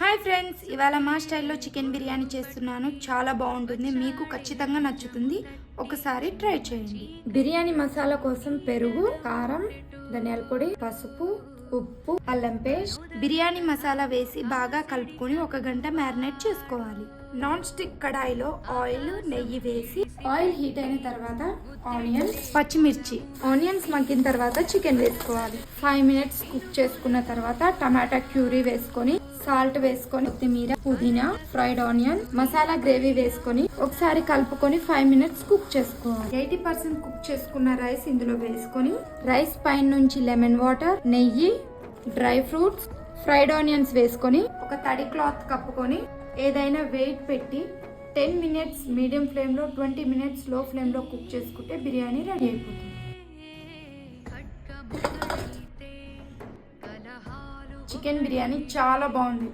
Hi friends, ఇవాళ మా స్టైల్లో చికెన్ బిర్యానీ చేస్తున్నాను. చాలా బాగుంటుంది, మీకు ఖచ్చితంగా నచ్చుతుంది. ఒకసారి ట్రై చేయండి. బిర్యానీ మసాలా కోసం పెరుగు, కారం, ధనియాల పొడి, పసుపు, ఉప్పు, అల్లం పేస్ట్, బిర్యానీ మసాలా వేసి బాగా కలుపుకొని 1 గంట మ్యారినేట్ చేసుకోవాలి. నాన్ స్టిక్ కడాయిలో ఆయిల్, నెయ్యి వేసి ఆయిల్ హీట్ అయిన తర్వాత ఆనియన్స్, పచ్చిమిర్చి, ఆనియన్స్ మగ్గిన తర్వాత చికెన్ వేసుకోవాలి. 5 మినిట్స్ కుక్ చేసుకున్న తర్వాత టమాటా క్యూరీ వేసుకొని, సాల్ట్ వేసుకొని, కొత్తిమీర, పుదీనా, ఫ్రైడ్ ఆనియన్, మసాలా గ్రేవీ వేసుకొని ఒకసారి కలుపుకొని 5 మినిట్స్ కుక్ చేసుకోవాలి. 80% కుక్ చేసుకున్న రైస్ ఇందులో వేసుకొని రైస్ పైన నుంచి లెమన్ వాటర్, నెయ్యి, డ్రై ఫ్రూట్స్, ఫ్రైడ్ ఆనియన్స్ వేసుకొని ఒక తడి క్లాత్ కప్పుకొని ఏదైనా వెయిట్ పెట్టి 10 మినిట్స్ మీడియం ఫ్లేమ్లో, 20 మినిట్స్ లో ఫ్లేమ్లో కుక్ చేసుకుంటే బిర్యానీ రెడీ అయిపోతుంది. చికెన్ బిర్యానీ చాలా బాగుంది.